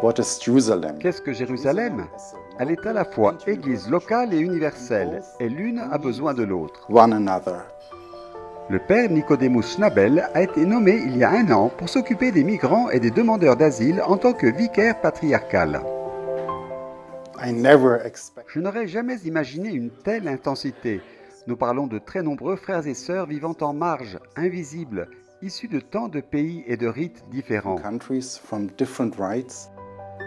What is Jerusalem? Qu'est-ce que Jérusalem? Elle est à la fois église locale et universelle, et l'une a besoin de l'autre. One another. Le père Nicodemus Schnabel a été nommé il y a 1 an pour s'occuper des migrants et des demandeurs d'asile en tant que vicaire patriarcal. Je n'aurais jamais imaginé une telle intensité. Nous parlons de très nombreux frères et sœurs vivant en marge, invisibles, issus de tant de pays et de rites différents.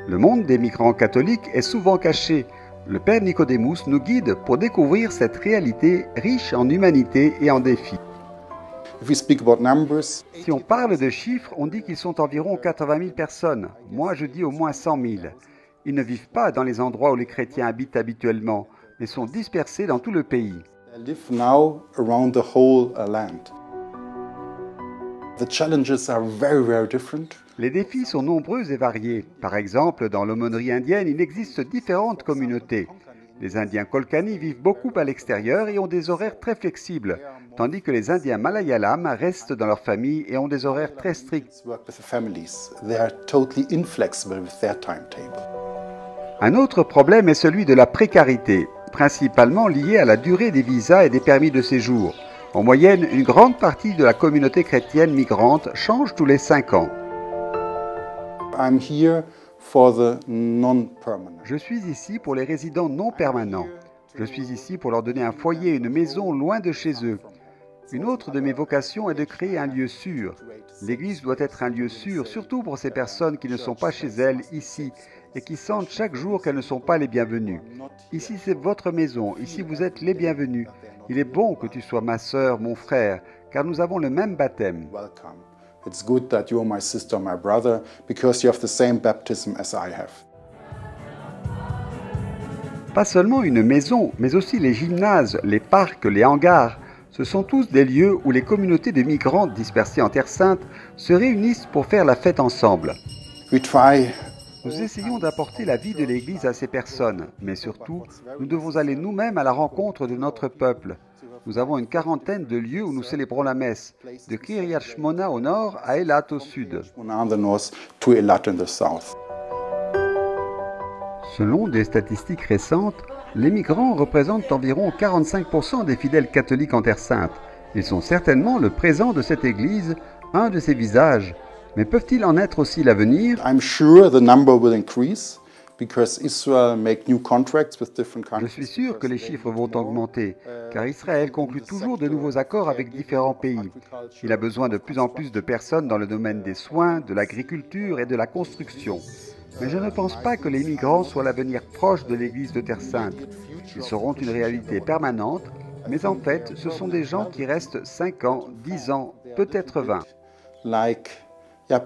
Le monde des migrants catholiques est souvent caché. Le père Nicodemus nous guide pour découvrir cette réalité riche en humanité et en défis. Si on parle de chiffres, on dit qu'ils sont environ 80 000 personnes. Moi, je dis au moins 100 000. Ils ne vivent pas dans les endroits où les chrétiens habitent habituellement, mais sont dispersés dans tout le pays. Les défis sont nombreux et variés. Par exemple, dans l'aumônerie indienne, il existe différentes communautés. Les Indiens Kolkani vivent beaucoup à l'extérieur et ont des horaires très flexibles, tandis que les Indiens Malayalam restent dans leur famille et ont des horaires très stricts. Un autre problème est celui de la précarité, principalement lié à la durée des visas et des permis de séjour. En moyenne, une grande partie de la communauté chrétienne migrante change tous les 5 ans. Je suis ici pour les résidents non permanents. Je suis ici pour leur donner un foyer, une maison loin de chez eux. Une autre de mes vocations est de créer un lieu sûr. L'Église doit être un lieu sûr, surtout pour ces personnes qui ne sont pas chez elles, ici, et qui sentent chaque jour qu'elles ne sont pas les bienvenues. Ici, c'est votre maison. Ici, vous êtes les bienvenus. Il est bon que tu sois ma sœur, mon frère, car nous avons le même baptême. It's good that you are my sister, my brother, because you have the same baptism as I have. Pas seulement une maison, mais aussi les gymnases, les parcs, les hangars. Ce sont tous des lieux où les communautés de migrants dispersés en Terre Sainte se réunissent pour faire la fête ensemble. Nous essayons d'apporter la vie de l'Église à ces personnes, mais surtout, nous devons aller nous-mêmes à la rencontre de notre peuple. Nous avons une 40aine de lieux où nous célébrons la messe, de Kiryat Shmona au nord à Eilat au sud. Selon des statistiques récentes, les migrants représentent environ 45% des fidèles catholiques en Terre Sainte. Ils sont certainement le présent de cette Église, un de ses visages. Mais peuvent-ils en être aussi l'avenir? Je suis sûr que les chiffres vont augmenter, car Israël conclut toujours de nouveaux accords avec différents pays. Il a besoin de plus en plus de personnes dans le domaine des soins, de l'agriculture et de la construction. Mais je ne pense pas que les migrants soient l'avenir proche de l'Église de Terre Sainte. Ils seront une réalité permanente, mais en fait, ce sont des gens qui restent 5 ans, 10 ans, peut-être 20.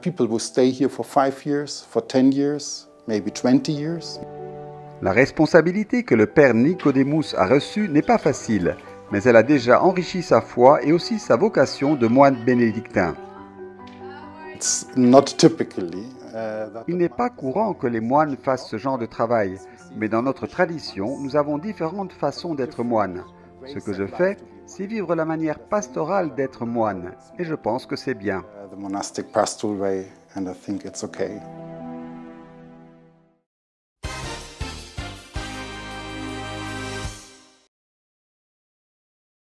People will stay here for 5 years, for 10 years. Maybe 20 years. La responsabilité que le père Nicodemus a reçue n'est pas facile, mais elle a déjà enrichi sa foi et aussi sa vocation de moine bénédictin. Il n'est pas courant que les moines fassent ce genre de travail, mais dans notre tradition, nous avons différentes façons d'être moine. Ce que je fais, c'est vivre la manière pastorale d'être moine, et je pense que c'est bien. The monastic pastoral way, and I think it's okay.